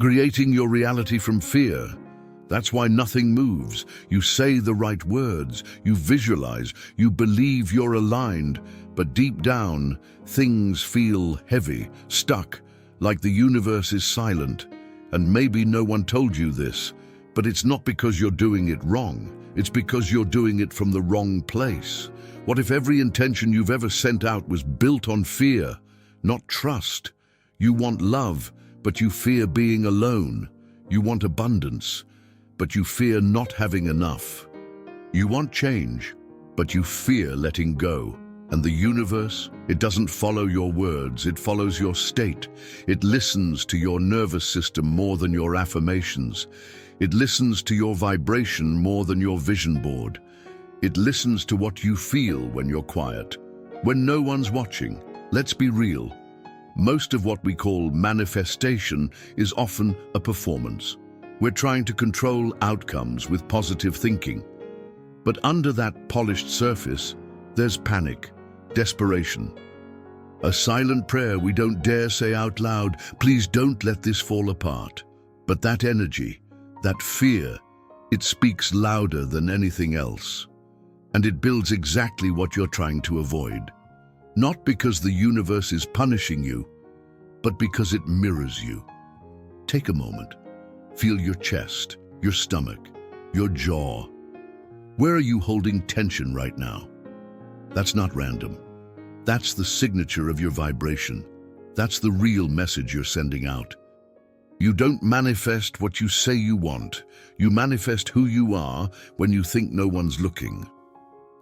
Creating your reality from fear. That's why nothing moves. You say the right words, you visualize, you believe you're aligned, but deep down, things feel heavy, stuck, like the universe is silent. And maybe no one told you this, but it's not because you're doing it wrong. It's because you're doing it from the wrong place. What if every intention you've ever sent out was built on fear, not trust? You want love, but you fear being alone. You want abundance, but you fear not having enough. You want change, but you fear letting go. And the universe, it doesn't follow your words, it follows your state. It listens to your nervous system more than your affirmations. It listens to your vibration more than your vision board. It listens to what you feel when you're quiet, when no one's watching. Let's be real. Most of what we call manifestation is often a performance. We're trying to control outcomes with positive thinking. But under that polished surface, there's panic, desperation. A silent prayer we don't dare say out loud, please don't let this fall apart. But that energy, that fear, it speaks louder than anything else. And it builds exactly what you're trying to avoid. Not because the universe is punishing you, but because it mirrors you. Take a moment. Feel your chest, your stomach, your jaw. Where are you holding tension right now? That's not random. That's the signature of your vibration. That's the real message you're sending out. You don't manifest what you say you want. You manifest who you are when you think no one's looking.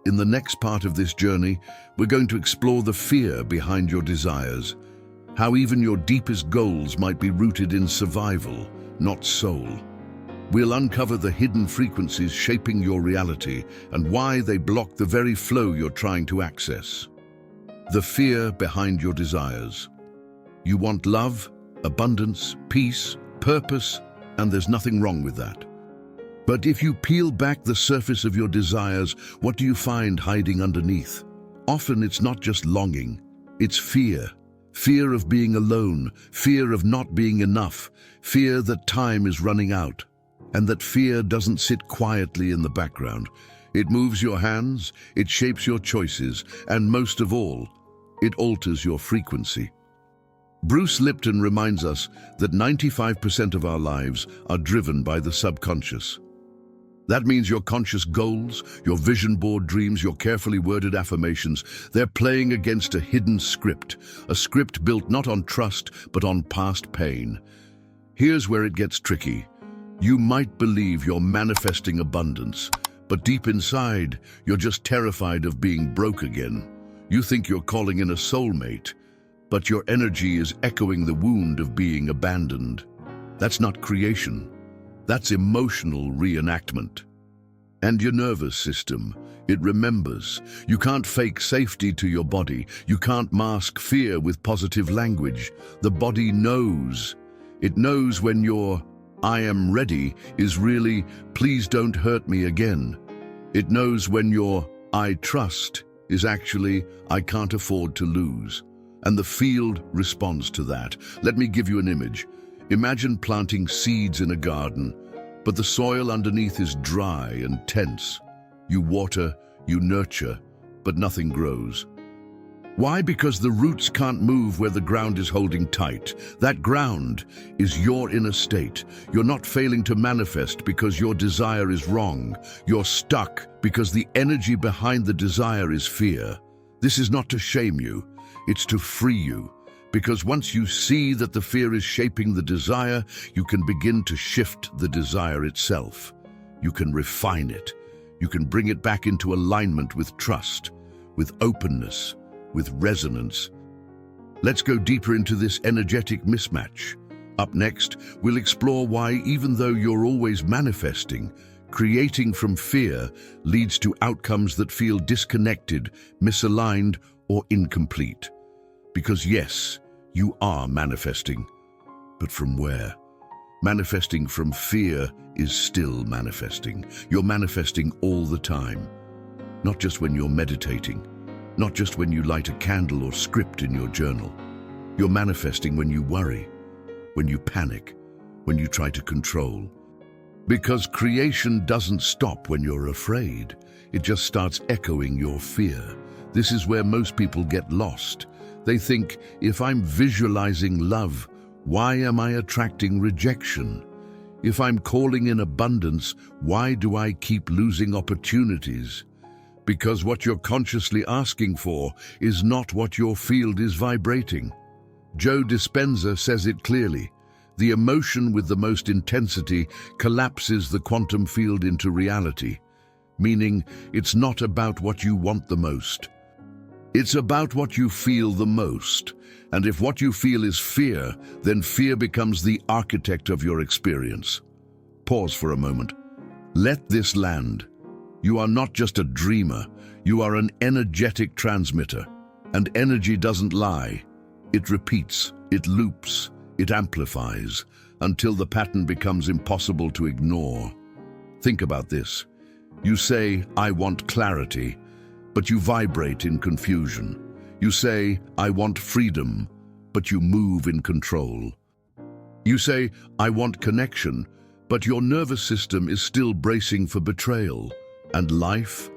In the next part of this journey, we're going to explore the fear behind your desires, how even your deepest goals might be rooted in survival, not soul. We'll uncover the hidden frequencies shaping your reality and why they block the very flow you're trying to access. The fear behind your desires. You want love, abundance, peace, purpose, and there's nothing wrong with that. But if you peel back the surface of your desires, what do you find hiding underneath? Often it's not just longing, it's fear. Fear of being alone, fear of not being enough, fear that time is running out. And that fear doesn't sit quietly in the background. It moves your hands, it shapes your choices, and most of all, it alters your frequency. Bruce Lipton reminds us that 95% of our lives are driven by the subconscious. That means your conscious goals, your vision board dreams, your carefully worded affirmations, they're playing against a hidden script, a script built not on trust, but on past pain. Here's where it gets tricky. You might believe you're manifesting abundance, but deep inside, you're just terrified of being broke again. You think you're calling in a soulmate, but your energy is echoing the wound of being abandoned. That's not creation. That's emotional reenactment. And your nervous system, it remembers. You can't fake safety to your body. You can't mask fear with positive language. The body knows. It knows when your "I am ready" is really "please don't hurt me again." It knows when your "I trust" is actually "I can't afford to lose." And the field responds to that. Let me give you an image. Imagine planting seeds in a garden, but the soil underneath is dry and tense. You water, you nurture, but nothing grows. Why? Because the roots can't move where the ground is holding tight. That ground is your inner state. You're not failing to manifest because your desire is wrong. You're stuck because the energy behind the desire is fear. This is not to shame you, it's to free you. Because once you see that the fear is shaping the desire, you can begin to shift the desire itself. You can refine it. You can bring it back into alignment with trust, with openness, with resonance. Let's go deeper into this energetic mismatch. Up next, we'll explore why, even though you're always manifesting, creating from fear leads to outcomes that feel disconnected, misaligned, or incomplete. Because yes, you are manifesting, but from where? Manifesting from fear is still manifesting. You're manifesting all the time, not just when you're meditating, not just when you light a candle or script in your journal. You're manifesting when you worry, when you panic, when you try to control. Because creation doesn't stop when you're afraid. It just starts echoing your fear. This is where most people get lost. They think, if I'm visualizing love, why am I attracting rejection? If I'm calling in abundance, why do I keep losing opportunities? Because what you're consciously asking for is not what your field is vibrating. Joe Dispenza says it clearly. The emotion with the most intensity collapses the quantum field into reality, meaning it's not about what you want the most. It's about what you feel the most. And if what you feel is fear, then fear becomes the architect of your experience. Pause for a moment. Let this land. You are not just a dreamer, you are an energetic transmitter. And energy doesn't lie. It repeats, it loops, it amplifies, until the pattern becomes impossible to ignore. Think about this. You say, I want clarity, but you vibrate in confusion. You say, I want freedom, but you move in control. You say, I want connection, but your nervous system is still bracing for betrayal. And life?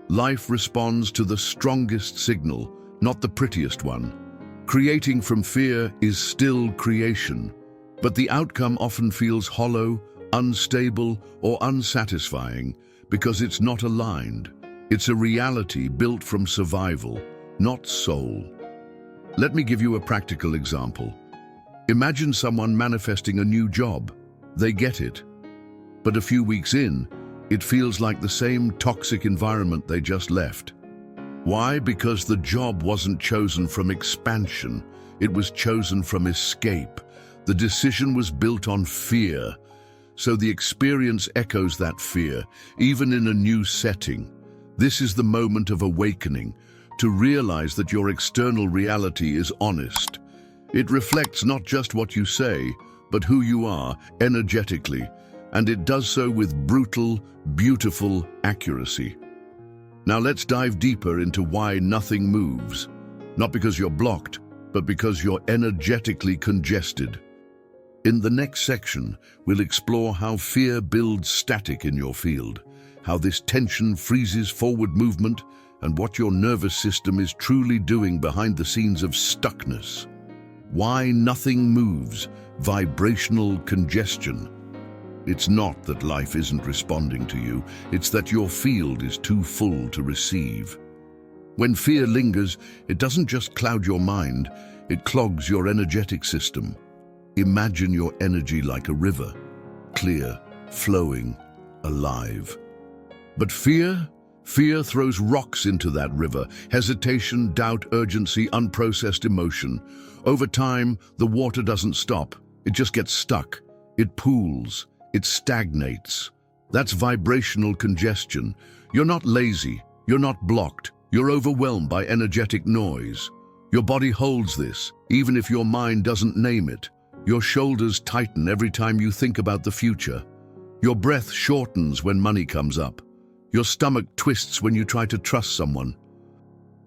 Life responds to the strongest signal, not the prettiest one. Creating from fear is still creation, but the outcome often feels hollow, unstable, or unsatisfying because it's not aligned. It's a reality built from survival, not soul. Let me give you a practical example. Imagine someone manifesting a new job. They get it. But a few weeks in, it feels like the same toxic environment they just left. Why? Because the job wasn't chosen from expansion. It was chosen from escape. The decision was built on fear. So the experience echoes that fear, even in a new setting. This is the moment of awakening, to realize that your external reality is honest. It reflects not just what you say, but who you are energetically, and it does so with brutal, beautiful accuracy. Now let's dive deeper into why nothing moves. Not because you're blocked, but because you're energetically congested. In the next section, we'll explore how fear builds static in your field, how this tension freezes forward movement, and what your nervous system is truly doing behind the scenes of stuckness. Why nothing moves, vibrational congestion. It's not that life isn't responding to you, it's that your field is too full to receive. When fear lingers, it doesn't just cloud your mind, it clogs your energetic system. Imagine your energy like a river, clear, flowing, alive. But fear throws rocks into that river, hesitation, doubt, urgency, unprocessed emotion. Over time, the water doesn't stop, it just gets stuck, it pools. It stagnates. That's vibrational congestion. You're not lazy, you're not blocked, you're overwhelmed by energetic noise. Your body holds this, even if your mind doesn't name it. Your shoulders tighten every time you think about the future. Your breath shortens when money comes up. Your stomach twists when you try to trust someone.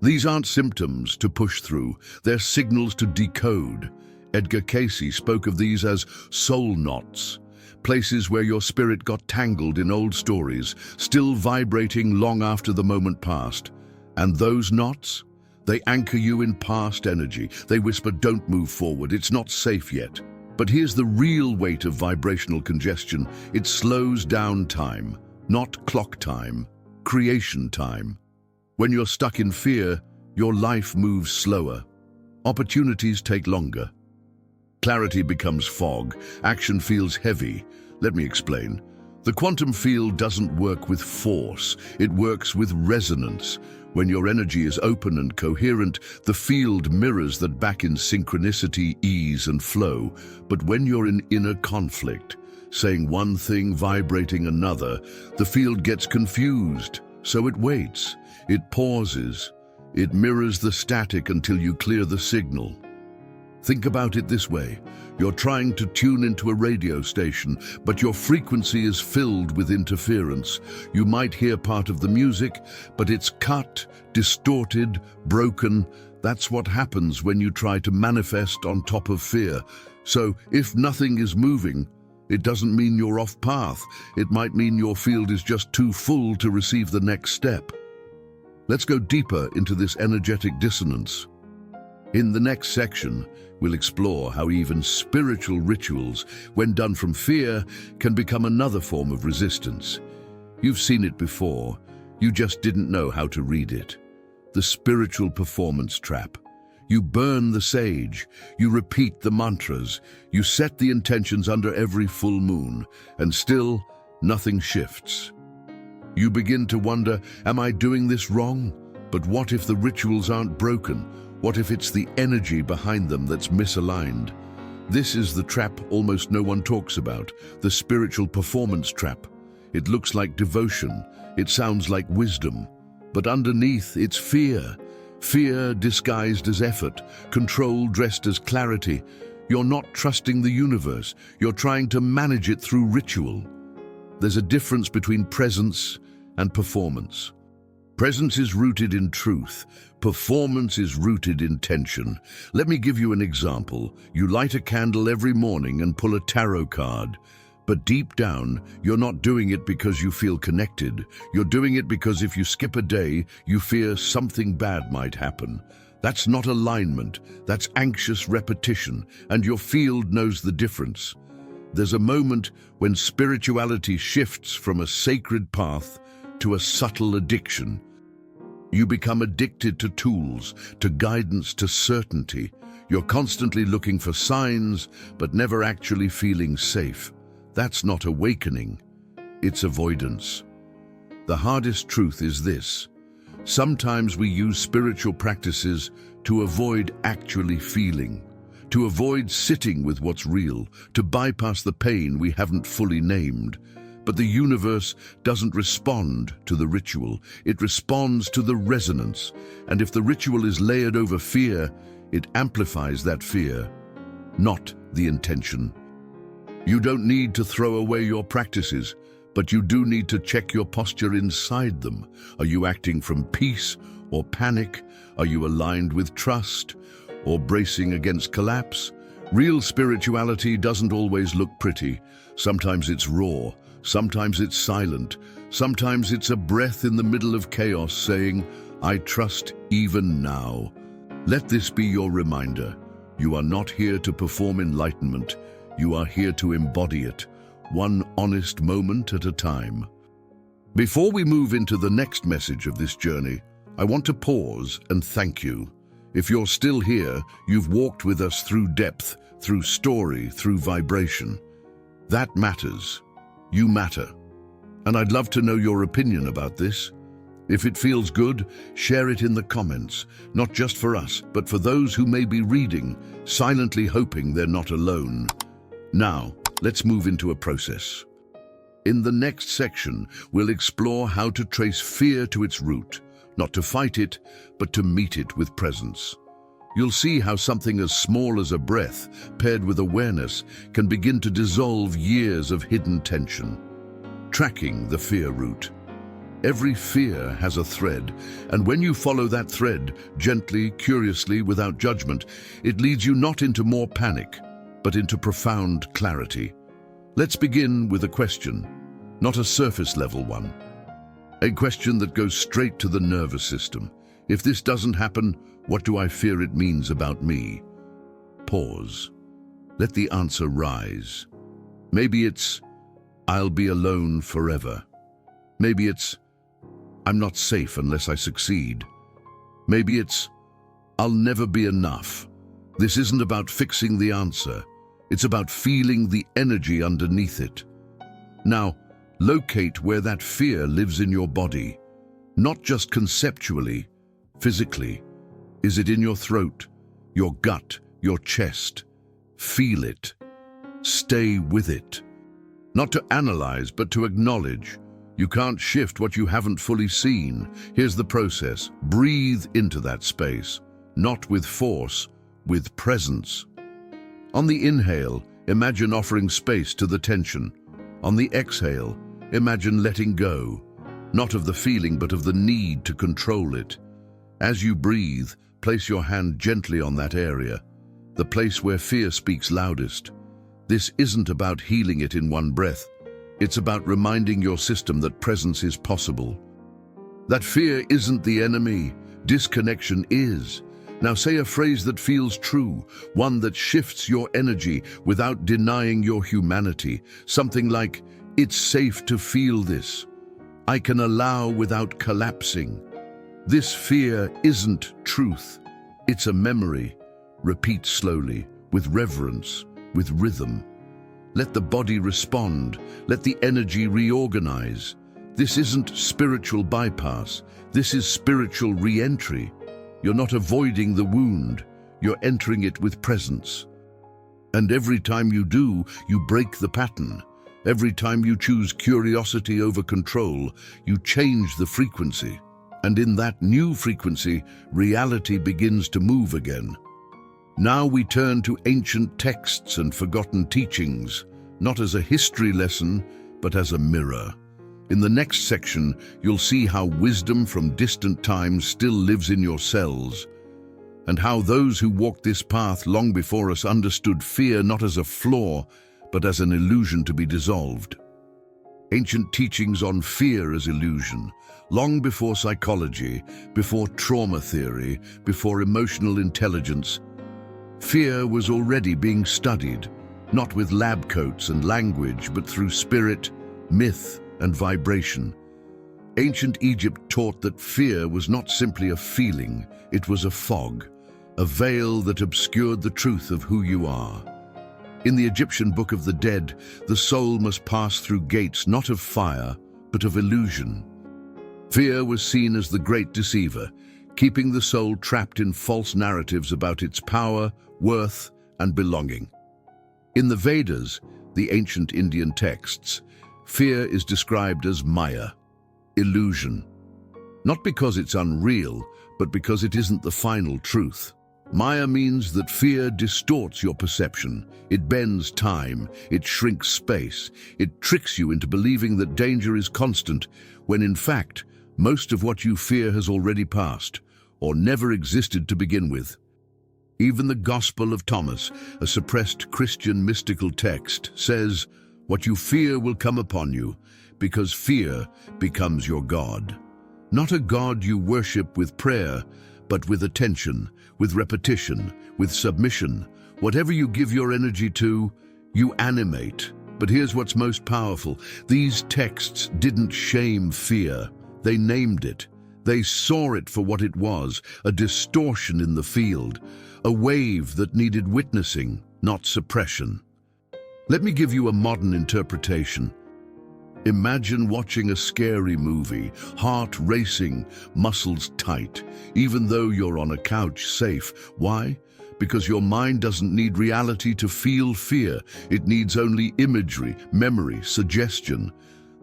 These aren't symptoms to push through, they're signals to decode. Edgar Cayce spoke of these as soul knots. Places where your spirit got tangled in old stories, still vibrating long after the moment passed. And those knots? They anchor you in past energy. They whisper, don't move forward, it's not safe yet. But here's the real weight of vibrational congestion. It slows down time, not clock time, creation time. When you're stuck in fear, your life moves slower. Opportunities take longer. Clarity becomes fog. Action feels heavy. Let me explain. The quantum field doesn't work with force. It works with resonance. When your energy is open and coherent, the field mirrors that back in synchronicity, ease, and flow. But when you're in inner conflict, saying one thing, vibrating another, the field gets confused. So it waits. It pauses. It mirrors the static until you clear the signal. Think about it this way. You're trying to tune into a radio station, but your frequency is filled with interference. You might hear part of the music, but it's cut, distorted, broken. That's what happens when you try to manifest on top of fear. So, if nothing is moving, It doesn't mean you're off path. It might mean your field is just too full to receive the next step. Let's go deeper into this energetic dissonance. In the next section, we'll explore how even spiritual rituals, when done from fear, can become another form of resistance. You've seen it before, you just didn't know how to read it. The spiritual performance trap. You burn the sage, you repeat the mantras, you set the intentions under every full moon, and still nothing shifts. You begin to wonder, am I doing this wrong? But what if the rituals aren't broken? What if it's the energy behind them that's misaligned? This is the trap almost no one talks about, the spiritual performance trap. It looks like devotion, it sounds like wisdom, but underneath it's fear. Fear disguised as effort, control dressed as clarity. You're not trusting the universe, you're trying to manage it through ritual. There's a difference between presence and performance. Presence is rooted in truth. Performance is rooted in tension. Let me give you an example. You light a candle every morning and pull a tarot card. But deep down, you're not doing it because you feel connected. You're doing it because if you skip a day, you fear something bad might happen. That's not alignment, that's anxious repetition, and your field knows the difference. There's a moment when spirituality shifts from a sacred path to a subtle addiction. You become addicted to tools, to guidance, to certainty. You're constantly looking for signs, but never actually feeling safe. That's not awakening, it's avoidance. The hardest truth is this. Sometimes we use spiritual practices to avoid actually feeling, to avoid sitting with what's real, to bypass the pain we haven't fully named. But the universe doesn't respond to the ritual, it responds to the resonance. And if the ritual is layered over fear, it amplifies that fear, not the intention. You don't need to throw away your practices, but you do need to check your posture inside them. Are you acting from peace or panic? Are you aligned with trust or bracing against collapse? Real spirituality doesn't always look pretty. Sometimes it's raw, sometimes it's silent, sometimes it's a breath in the middle of chaos saying, I trust even now. Let this be your reminder. You are not here to perform enlightenment. You are here to embody it, one honest moment at a time. Before we move into the next message of this journey, I want to pause and thank you. If you're still here, you've walked with us through depth, through story, through vibration. That matters. You matter. And I'd love to know your opinion about this. If it feels good, share it in the comments, not just for us, but for those who may be reading, silently hoping they're not alone. Now, let's move into a process. In the next section, we'll explore how to trace fear to its root, not to fight it, but to meet it with presence. You'll see how something as small as a breath, paired with awareness, can begin to dissolve years of hidden tension. Tracking the fear root. Every fear has a thread, and when you follow that thread, gently, curiously, without judgment, it leads you not into more panic, but into profound clarity. Let's begin with a question, not a surface-level one. A question that goes straight to the nervous system. If this doesn't happen, what do I fear it means about me? Pause. Let the answer rise. Maybe it's, I'll be alone forever. Maybe it's, I'm not safe unless I succeed. Maybe it's, I'll never be enough. This isn't about fixing the answer. It's about feeling the energy underneath it. Now, locate where that fear lives in your body, not just conceptually, physically. Is it in your throat, your gut, your chest? Feel it. Stay with it. Not to analyze, but to acknowledge. You can't shift what you haven't fully seen. Here's the process. Breathe into that space, not with force, with presence. On the inhale, imagine offering space to the tension. On the exhale, imagine letting go, not of the feeling but of the need to control it. As you breathe, place your hand gently on that area, the place where fear speaks loudest. This isn't about healing it in one breath. It's about reminding your system that presence is possible. That fear isn't the enemy. Disconnection is. Now say a phrase that feels true, one that shifts your energy without denying your humanity. Something like, "It's safe to feel this. I can allow without collapsing." This fear isn't truth. It's a memory. Repeat slowly, with reverence, with rhythm. Let the body respond. Let the energy reorganize. This isn't spiritual bypass. This is spiritual re-entry. You're not avoiding the wound. You're entering it with presence. And every time you do, you break the pattern. Every time you choose curiosity over control, you change the frequency. And in that new frequency, reality begins to move again. Now we turn to ancient texts and forgotten teachings, not as a history lesson, but as a mirror. In the next section, you'll see how wisdom from distant times still lives in your cells, and how those who walked this path long before us understood fear not as a flaw, but as an illusion to be dissolved. Ancient teachings on fear as illusion, long before psychology, before trauma theory, before emotional intelligence, fear was already being studied, not with lab coats and language, but through spirit, myth, and vibration. Ancient Egypt taught that fear was not simply a feeling, it was a fog, a veil that obscured the truth of who you are. In the Egyptian Book of the Dead, the soul must pass through gates not of fire, but of illusion. Fear was seen as the great deceiver, keeping the soul trapped in false narratives about its power, worth, and belonging. In the Vedas, the ancient Indian texts, fear is described as Maya, illusion. Not because it's unreal, but because it isn't the final truth. Maya means that fear distorts your perception. It bends time, it shrinks space, it tricks you into believing that danger is constant, when in fact, most of what you fear has already passed, or never existed to begin with. Even the Gospel of Thomas, a suppressed Christian mystical text, says, "What you fear will come upon you, because fear becomes your God." Not a God you worship with prayer, but with attention, with repetition, with submission. Whatever you give your energy to, you animate. But here's what's most powerful. These texts didn't shame fear. They named it. They saw it for what it was, a distortion in the field, a wave that needed witnessing, not suppression. Let me give you a modern interpretation. Imagine watching a scary movie, heart racing, muscles tight, even though you're on a couch safe. Why? Because your mind doesn't need reality to feel fear. It needs only imagery, memory, suggestion.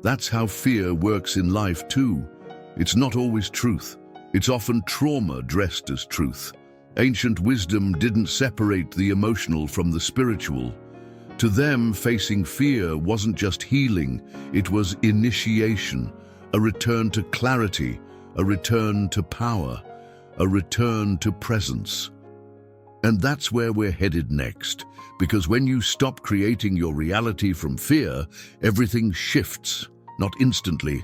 That's how fear works in life too. It's not always truth. It's often trauma dressed as truth. Ancient wisdom didn't separate the emotional from the spiritual. To them, facing fear wasn't just healing, it was initiation, a return to clarity, a return to power, a return to presence. And that's where we're headed next, because when you stop creating your reality from fear, everything shifts, not instantly,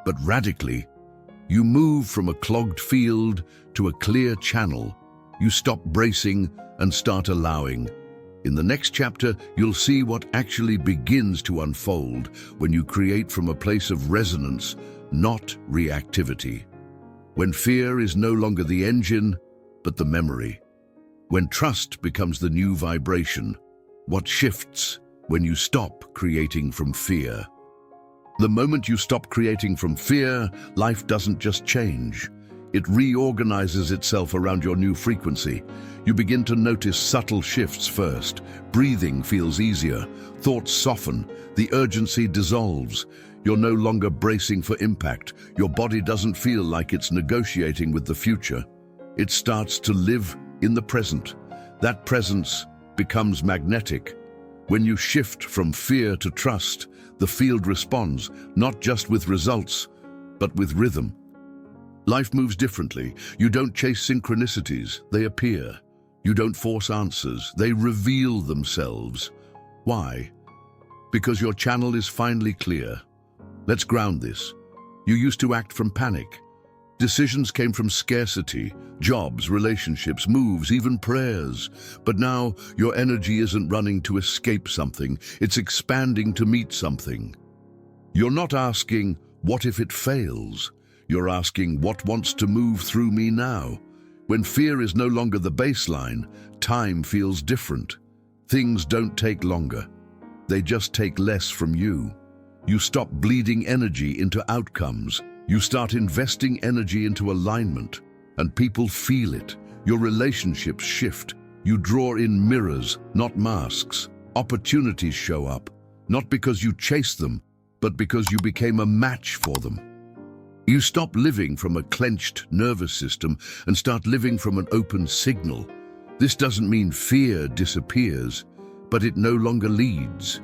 but radically. You move from a clogged field to a clear channel. You stop bracing and start allowing. In the next chapter, you'll see what actually begins to unfold when you create from a place of resonance, not reactivity. When fear is no longer the engine, but the memory. When trust becomes the new vibration. What shifts when you stop creating from fear? The moment you stop creating from fear, life doesn't just change. It reorganizes itself around your new frequency. You begin to notice subtle shifts first. Breathing feels easier. Thoughts soften. The urgency dissolves. You're no longer bracing for impact. Your body doesn't feel like it's negotiating with the future. It starts to live in the present. That presence becomes magnetic. When you shift from fear to trust, the field responds, not just with results, but with rhythm. Life moves differently. You don't chase synchronicities, they appear. You don't force answers, they reveal themselves. Why? Because your channel is finally clear. Let's ground this. You used to act from panic. Decisions came from scarcity, jobs, relationships, moves, even prayers. But now your energy isn't running to escape something, it's expanding to meet something. You're not asking, what if it fails? You're asking, what wants to move through me now? When fear is no longer the baseline, time feels different. Things don't take longer. They just take less from you. You stop bleeding energy into outcomes. You start investing energy into alignment, and people feel it. Your relationships shift. You draw in mirrors, not masks. Opportunities show up, not because you chase them, but because you became a match for them. You stop living from a clenched nervous system and start living from an open signal. This doesn't mean fear disappears, but it no longer leads.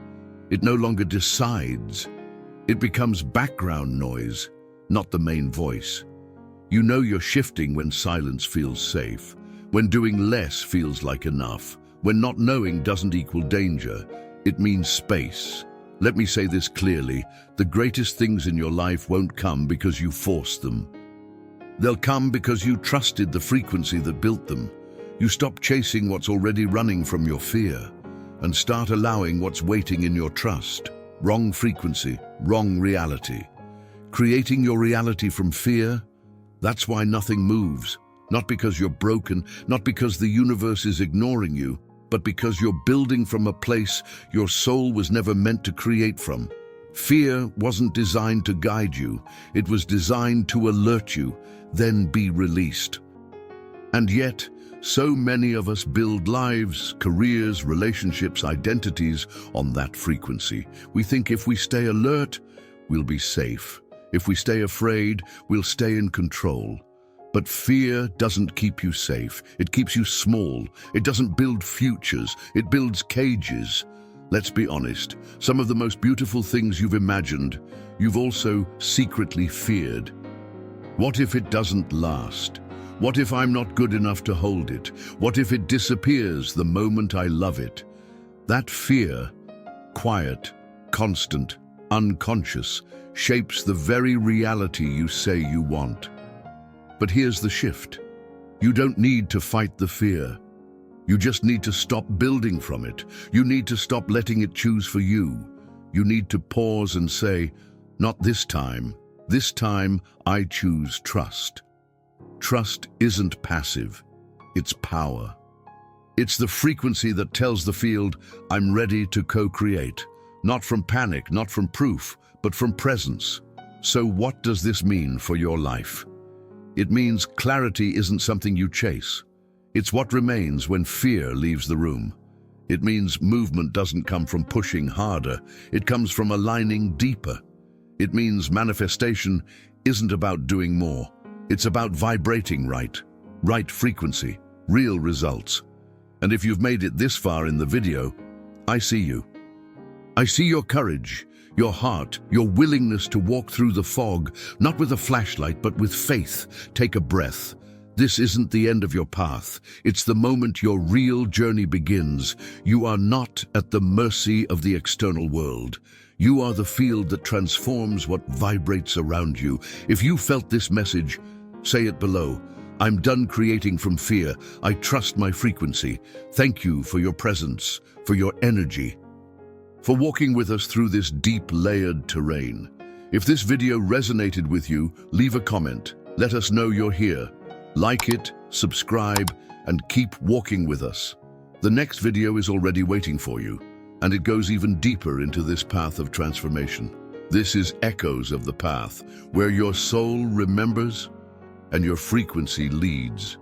It no longer decides. It becomes background noise, not the main voice. You know you're shifting when silence feels safe, when doing less feels like enough, when not knowing doesn't equal danger. It means space. Let me say this clearly, the greatest things in your life won't come because you forced them. They'll come because you trusted the frequency that built them. You stop chasing what's already running from your fear and start allowing what's waiting in your trust. Wrong frequency, wrong reality. Creating your reality from fear, that's why nothing moves. Not because you're broken, not because the universe is ignoring you, but because you're building from a place your soul was never meant to create from. Fear wasn't designed to guide you. It was designed to alert you, then be released. And yet, so many of us build lives, careers, relationships, identities on that frequency. We think if we stay alert, we'll be safe. If we stay afraid, we'll stay in control. But fear doesn't keep you safe. It keeps you small. It doesn't build futures. It builds cages. Let's be honest. Some of the most beautiful things you've imagined, you've also secretly feared. What if it doesn't last? What if I'm not good enough to hold it? What if it disappears the moment I love it? That fear, quiet, constant, unconscious, shapes the very reality you say you want. But here's the shift. You don't need to fight the fear. You just need to stop building from it. You need to stop letting it choose for you. You need to pause and say, not this time. This time I choose trust. Trust isn't passive. It's power. It's the frequency that tells the field, I'm ready to co-create. Not from panic, not from proof, but from presence. So what does this mean for your life? It means clarity isn't something you chase. It's what remains when fear leaves the room. It means movement doesn't come from pushing harder. It comes from aligning deeper. It means manifestation isn't about doing more. It's about vibrating right frequency, real results. And if you've made it this far in the video, I see you. I see your courage, your heart, your willingness to walk through the fog, not with a flashlight, but with faith. Take a breath. This isn't the end of your path. It's the moment your real journey begins. You are not at the mercy of the external world. You are the field that transforms what vibrates around you. If you felt this message, say it below. I'm done creating from fear. I trust my frequency. Thank you for your presence, for your energy, for walking with us through this deep, layered terrain. If this video resonated with you, leave a comment. Let us know you're here. Like it, subscribe, and keep walking with us. The next video is already waiting for you, and it goes even deeper into this path of transformation. This is Echoes of the Path, where your soul remembers and your frequency leads.